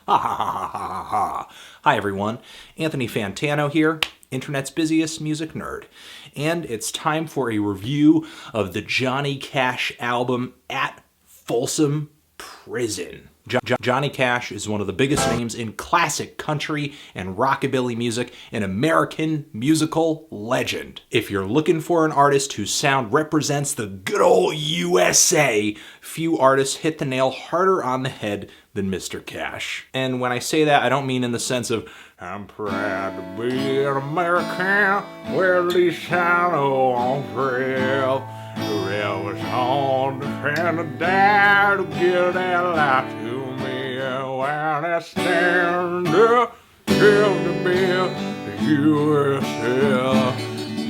Ha ha ha ha ha ha ha. Hi everyone, Anthony Fantano here, internet's busiest music nerd. And it's time for a review of the Johnny Cash album At Folsom Prison. Johnny Cash is one of the biggest names in classic country and rockabilly music, an American musical legend. If you're looking for an artist whose sound represents the good old USA, few artists hit the nail harder on the head than Mr. Cash. And when I say that, I don't mean in the sense of, I'm proud to be an American, where at least I know I'm free. There was on the friend of dad to give that life to me, and when I stand up, give the bill to USA.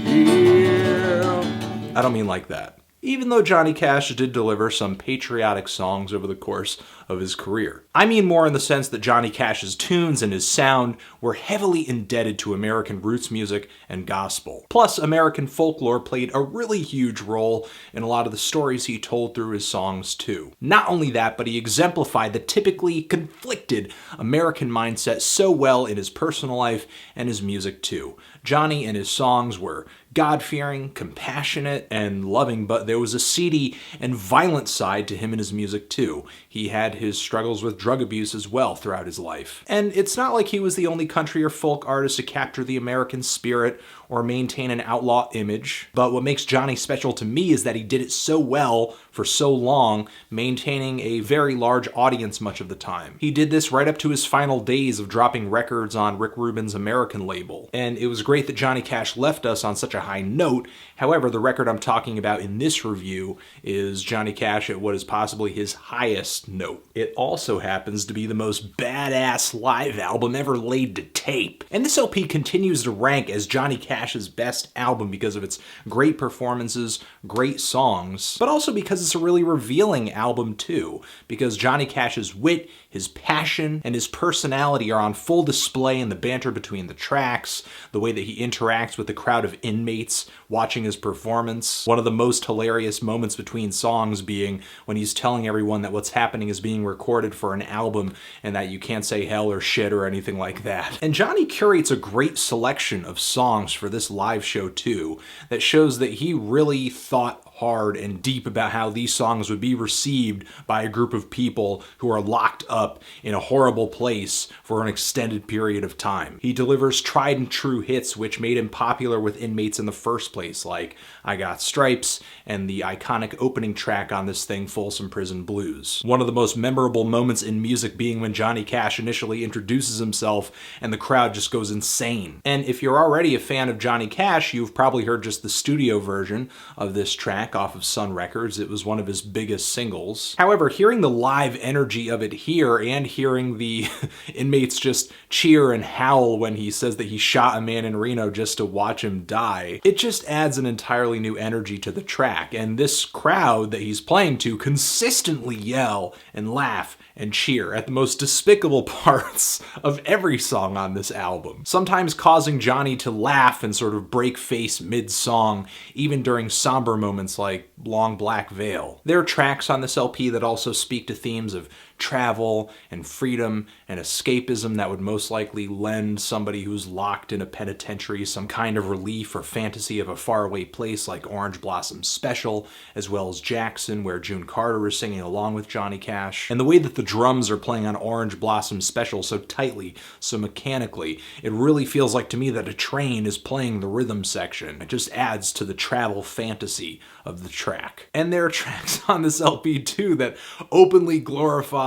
Yeah. I don't mean like that. Even though Johnny Cash did deliver some patriotic songs over the course of his career. I mean more in the sense that Johnny Cash's tunes and his sound were heavily indebted to American roots music and gospel. Plus, American folklore played a really huge role in a lot of the stories he told through his songs too. Not only that, but he exemplified the typically conflicted American mindset so well in his personal life and his music too. Johnny and his songs were God-fearing, compassionate, and loving, but there was a seedy and violent side to him in his music too. He had his struggles with drug abuse as well throughout his life. And it's not like he was the only country or folk artist to capture the American spirit or maintain an outlaw image, but what makes Johnny special to me is that he did it so well for so long, maintaining a very large audience much of the time. He did this right up to his final days of dropping records on Rick Rubin's American label, and it was great that Johnny Cash left us on such a high note. However, the record I'm talking about in this review is Johnny Cash at what is possibly his highest note. It also happens to be the most badass live album ever laid to tape. And this LP continues to rank as Johnny Cash's best album because of its great performances, great songs, but also because it's a really revealing album too, because Johnny Cash's wit, his passion, and his personality are on full display in the banter between the tracks, the way that he interacts with the crowd of inmates watching his performance. One of the most hilarious moments between songs being when he's telling everyone that what's happening is being recorded for an album and that you can't say hell or shit or anything like that. And Johnny curates a great selection of songs for this live show too, that shows that he really thought hard and deep about how these songs would be received by a group of people who are locked up in a horrible place for an extended period of time. He delivers tried and true hits which made him popular with inmates in the first place, like I Got Stripes and the iconic opening track on this thing, Folsom Prison Blues. One of the most memorable moments in music being when Johnny Cash initially introduces himself and the crowd just goes insane. And if you're already a fan of Johnny Cash, you've probably heard just the studio version of this track off of Sun Records. It was one of his biggest singles. However, hearing the live energy of it here and hearing the inmates just cheer and howl when he says that he shot a man in Reno just to watch him die, it just adds an entirely new energy to the track. And this crowd that he's playing to consistently yell and laugh and cheer at the most despicable parts of every song on this album, sometimes causing Johnny to laugh and sort of break face mid-song, even during somber moments like Long Black Veil. There are tracks on this LP that also speak to themes of travel and freedom and escapism that would most likely lend somebody who's locked in a penitentiary some kind of relief or fantasy of a faraway place, like Orange Blossom Special, as well as Jackson, where June Carter is singing along with Johnny Cash. And the way that the drums are playing on Orange Blossom Special so tightly, so mechanically, it really feels like to me that a train is playing the rhythm section. It just adds to the travel fantasy of the track. And there are tracks on this LP too that openly glorify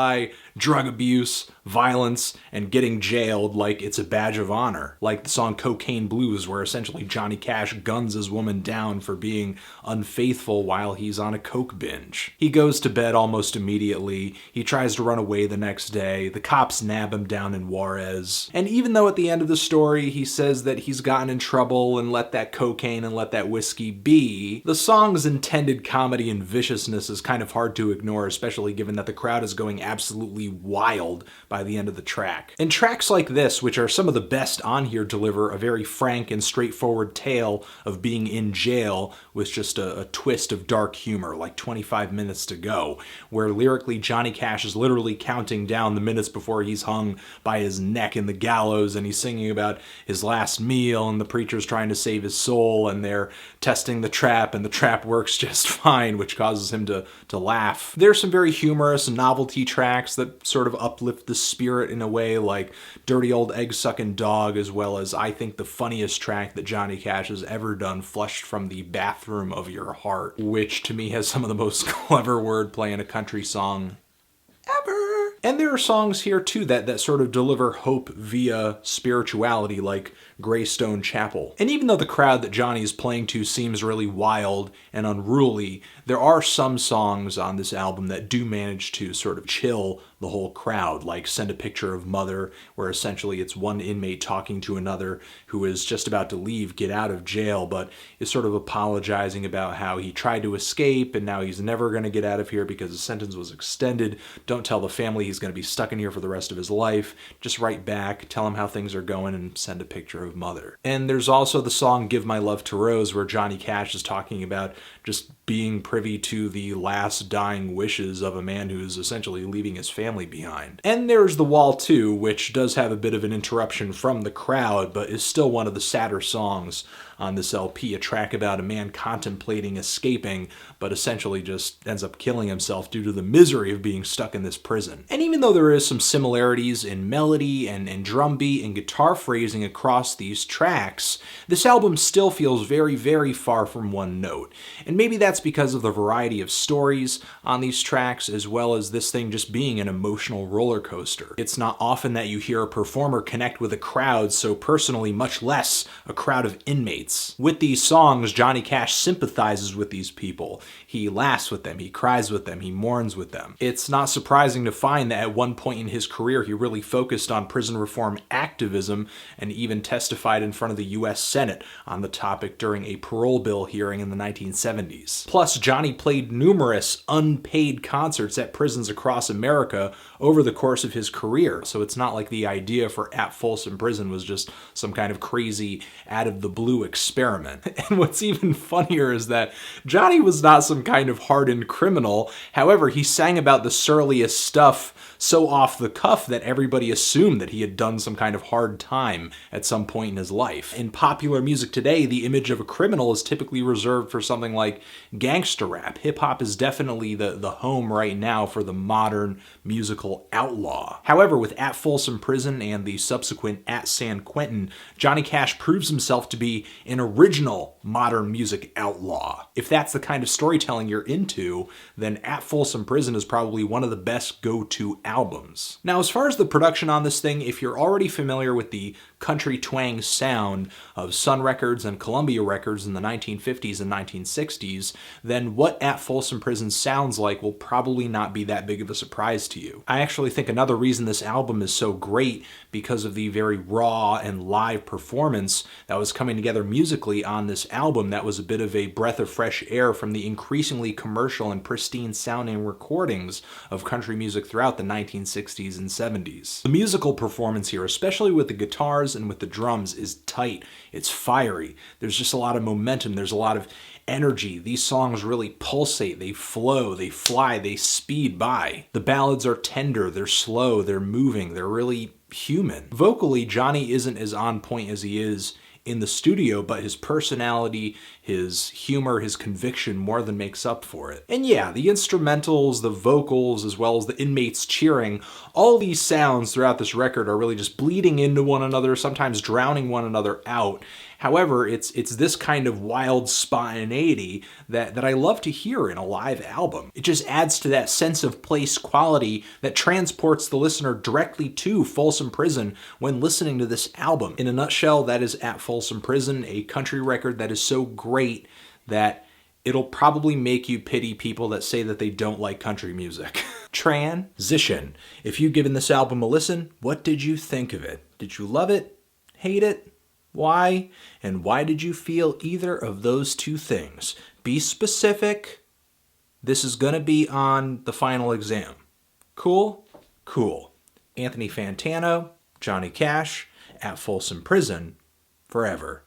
drug abuse, violence, and getting jailed like it's a badge of honor. Like the song Cocaine Blues, where essentially Johnny Cash guns his woman down for being unfaithful while he's on a coke binge. He goes to bed almost immediately. He tries to run away the next day. The cops nab him down in Juarez. And even though at the end of the story he says that he's gotten in trouble and let that cocaine and let that whiskey be, the song's intended comedy and viciousness is kind of hard to ignore, especially given that the crowd is going absolutely wild by the end of the track. And tracks like this, which are some of the best on here, deliver a very frank and straightforward tale of being in jail with just a twist of dark humor, like 25 Minutes to Go, where lyrically Johnny Cash is literally counting down the minutes before he's hung by his neck in the gallows, and he's singing about his last meal, and the preacher's trying to save his soul, and they're testing the trap, and the trap works just fine, which causes him to laugh. There's some very humorous novelty tracks that sort of uplift the spirit in a way, like Dirty Old Egg-Suckin' Dog, as well as I think the funniest track that Johnny Cash has ever done, Flushed from the Bathroom of Your Heart, which to me has some of the most clever wordplay in a country song ever. And there are songs here too that sort of deliver hope via spirituality, like Greystone Chapel. And even though the crowd that Johnny is playing to seems really wild and unruly, there are some songs on this album that do manage to sort of chill the whole crowd, like Send a Picture of Mother, where essentially it's one inmate talking to another who is just about to leave, get out of jail, but is sort of apologizing about how he tried to escape and now he's never going to get out of here because his sentence was extended. Don't tell the family he's going to be stuck in here for the rest of his life. Just write back, tell him how things are going, and send a picture of Mother. And there's also the song Give My Love to Rose, where Johnny Cash is talking about just being privy to the last dying wishes of a man who's essentially leaving his family behind. And there's The Wall too, which does have a bit of an interruption from the crowd, but is still one of the sadder songs on this LP, a track about a man contemplating escaping, but essentially just ends up killing himself due to the misery of being stuck in this prison. And even though there is some similarities in melody and drum beat and guitar phrasing across these tracks, this album still feels very, very far from one note. And maybe that's because of the variety of stories on these tracks, as well as this thing just being an emotional roller coaster. It's not often that you hear a performer connect with a crowd so personally, much less a crowd of inmates. With these songs, Johnny Cash sympathizes with these people. He laughs with them, he cries with them, he mourns with them. It's not surprising to find that at one point in his career he really focused on prison reform activism and even testified in front of the US Senate on the topic during a parole bill hearing in the 1970s. Plus, Johnny played numerous unpaid concerts at prisons across America over the course of his career, so it's not like the idea for At Folsom Prison was just some kind of crazy out-of-the-blue experiment. And what's even funnier is that Johnny was not some kind of hardened criminal. However, he sang about the surliest stuff so off the cuff that everybody assumed that he had done some kind of hard time at some point in his life. In popular music today, the image of a criminal is typically reserved for something like gangster rap. Hip-hop is definitely the home right now for the modern musical outlaw. However, with At Folsom Prison and the subsequent At San Quentin, Johnny Cash proves himself to be an original modern music outlaw. If that's the kind of storytelling you're into, then At Folsom Prison is probably one of the best go-to albums. Now, as far as the production on this thing, if you're already familiar with the country twang sound of Sun Records and Columbia Records in the 1950s and 1960s, then what At Folsom Prison sounds like will probably not be that big of a surprise to you. I actually think another reason this album is so great because of the very raw and live performance that was coming together musically on this album that was a bit of a breath of fresh air from the increasingly commercial and pristine sounding recordings of country music throughout the 1960s and 70s. The musical performance here, especially with the guitars and with the drums, is tight. It's fiery. There's just a lot of momentum. There's a lot of energy. These songs really pulsate, they flow, they fly, they speed by. The ballads are tender, they're slow, they're moving, they're really human. Vocally, Johnny isn't as on point as he is in the studio, but his personality, his humor, his conviction more than makes up for it. And yeah, the instrumentals, the vocals, as well as the inmates cheering, all these sounds throughout this record are really just bleeding into one another, sometimes drowning one another out. However, it's this kind of wild spontaneity that I love to hear in a live album. It just adds to that sense of place quality that transports the listener directly to Folsom Prison when listening to this album. In a nutshell, that is At Folsom Prison, a country record that is so great that it'll probably make you pity people that say that they don't like country music. Transition. If you've given this album a listen, what did you think of it? Did you love it? Hate it? Why? And why did you feel either of those two things? Be specific. This is going to be on the final exam. Cool? Cool. Anthony Fantano, Johnny Cash, At Folsom Prison, forever.